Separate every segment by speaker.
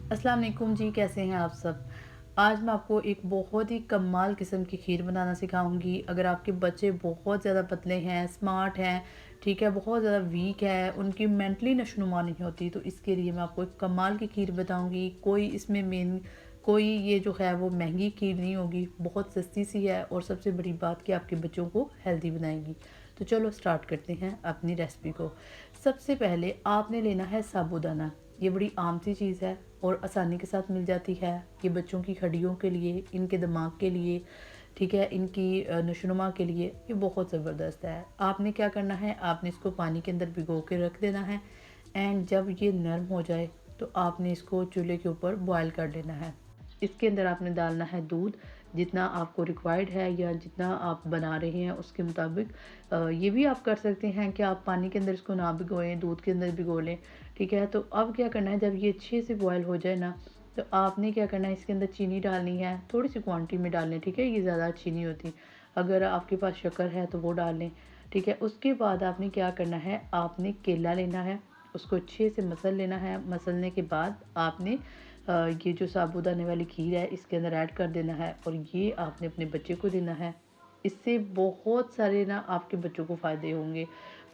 Speaker 1: अस्सलाम वालेकुम जी, कैसे हैं आप सब। आज मैं आपको एक बहुत ही कमाल किस्म की खीर बनाना सिखाऊंगी। अगर आपके बच्चे बहुत ज़्यादा पतले हैं, स्मार्ट हैं, ठीक है, बहुत ज़्यादा वीक है, उनकी मेंटली नशोनुमा नहीं होती, तो इसके लिए मैं आपको एक कमाल की खीर बताऊंगी। कोई इसमें मेन कोई ये जो है वो महंगी खीर नहीं होगी, बहुत सस्ती सी है और सबसे बड़ी बात कि आपके बच्चों को हेल्दी बनाएगी। तो चलो स्टार्ट करते हैं अपनी रेसिपी को। सबसे पहले आपने लेना है साबूदाना। ये बड़ी आम सी चीज़ है और आसानी के साथ मिल जाती है। ये बच्चों की हड्डियों के लिए, इनके दिमाग के लिए, ठीक है, इनकी नशोनुमा के लिए ये बहुत ज़बरदस्त है। आपने क्या करना है, आपने इसको पानी के अंदर भिगो के रख देना है एंड जब ये नरम हो जाए तो आपने इसको चूल्हे के ऊपर बॉयल कर लेना है। इसके अंदर आपने डालना है दूध, जितना आपको रिक्वायर्ड है या जितना आप बना रहे हैं उसके मुताबिक। ये भी आप कर सकते हैं कि आप पानी के अंदर इसको ना भिगोएं, दूध के अंदर भिगो लें, ठीक है। तो अब क्या करना है, जब ये अच्छे से बॉयल हो जाए ना, तो आपने क्या करना है, इसके अंदर चीनी डालनी है, थोड़ी सी क्वांटिटी में डालनी है, ठीक है, ये ज़्यादा अच्छी नहीं होती। अगर आपके पास शक्कर है तो वो डाल लें, ठीक है। उसके बाद आपने क्या करना है, आपने केला लेना है, उसको अच्छे से मसल लेना है। मसलने के बाद आपने ये जो साबूदाने वाली खीर है इसके अंदर ऐड कर देना है और ये आपने अपने बच्चे को देना है। इससे बहुत सारे ना आपके बच्चों को फ़ायदे होंगे।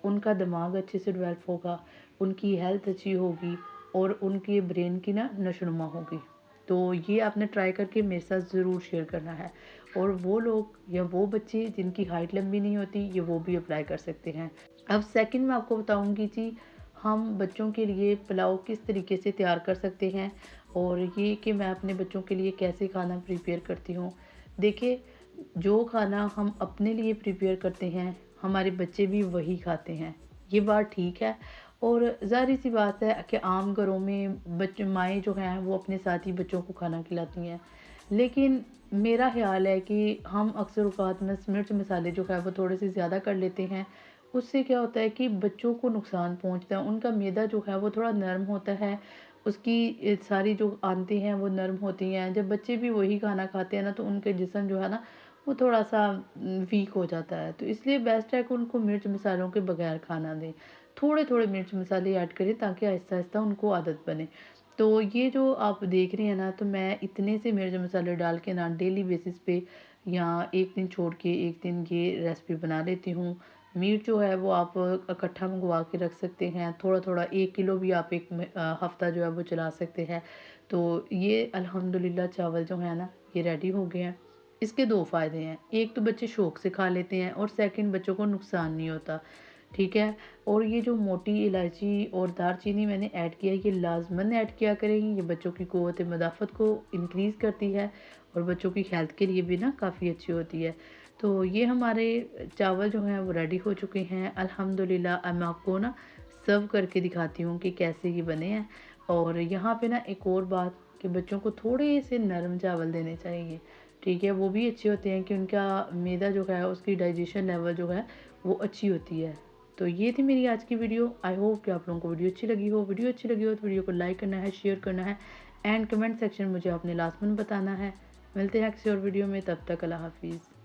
Speaker 1: उनका दिमाग अच्छे से डेवलप होगा, उनकी हेल्थ अच्छी होगी और उनके ब्रेन की ना नशोनुमा होगी। तो ये आपने ट्राई करके मेरे साथ ज़रूर शेयर करना है। और वो लोग या वो बच्चे जिनकी हाइट लंबी नहीं होती, ये वो भी अप्लाई कर सकते हैं। अब सेकंड मैं आपको बताऊंगी जी, हम बच्चों के लिए पुलाव किस तरीके से तैयार कर सकते हैं और ये कि मैं अपने बच्चों के लिए कैसे खाना प्रिपेयर करती हूँ। देखिए, जो खाना हम अपने लिए प्रिपेयर करते हैं, हमारे बच्चे भी वही खाते हैं, ये बात ठीक है। और ज़ाहिर सी बात है कि आम घरों में बच्चे माएँ जो हैं वो अपने साथ ही बच्चों को खाना खिलाती हैं। लेकिन मेरा ख़्याल है कि हम अक्सर औक़ात में मिर्च मसाले जो है वो थोड़े से ज़्यादा कर लेते हैं। उससे क्या होता है कि बच्चों को नुकसान पहुँचता है, उनका मैदा जो है वो थोड़ा नरम होता है, उसकी सारी जो आंतें हैं वो नरम होती हैं। जब बच्चे भी वही खाना खाते हैं ना, तो उनके जिस्म जो है ना वो थोड़ा-सा वीक हो जाता है। तो इसलिए बेस्ट है कि उनको मिर्च मसालों के बगैर खाना दें। थोड़े-थोड़े मिर्च मसाले ऐड करें ताकि आहिस्ता-आहिस्ता उनको आदत बने। तो ये जो आप देख रहे हैं ना, तो मैं इतने से मिर्च मसाले डाल के ना डेली बेसिस पे या एक दिन छोड़ के एक दिन ये रेसिपी बना लेती हूँ। मीट जो है वो आप इकट्ठा मंगवा के रख सकते हैं, थोड़ा-थोड़ा 1 किलो भी आप हफ़्ता जो है वो चला सकते हैं। तो ये अल्हम्दुलिल्लाह चावल जो है ना, ये रेडी हो गए हैं। इसके 2 फ़ायदे हैं, एक तो बच्चे शौक से खा लेते हैं और सेकंड बच्चों को नुकसान नहीं होता, ठीक है। और ये जो मोटी इलायची और दालचीनी मैंने ऐड किया है, ये लाज़मन ऐड किया करें, ये बच्चों की क़ुव्वत मुदाफ़त को इंक्रीज़ करती है और बच्चों की हेल्थ के लिए भी ना काफ़ी अच्छी होती है। तो ये हमारे चावल जो हैं वो रेडी हो चुके हैं अल्हम्दुलिल्लाह। अब मैं आपको ना सर्व करके दिखाती हूँ कि कैसे ये बने हैं। और यहाँ पे ना एक और बात, कि बच्चों को थोड़े से नरम चावल देने चाहिए, ठीक है। वो भी अच्छे होते हैं कि उनका मैदा जो है उसकी डाइजेशन लेवल जो है वो अच्छी होती है। तो ये थी मेरी आज की वीडियो। आई होप कि आप लोगों को वीडियो अच्छी लगी हो। वीडियो अच्छी लगी हो तो वीडियो को लाइक करना है, शेयर करना है एंड कमेंट सेक्शन में मुझे अपने लास्ट में बताना है। मिलते हैं किसी और वीडियो में, तब तक अल्लाह हाफ़िज़।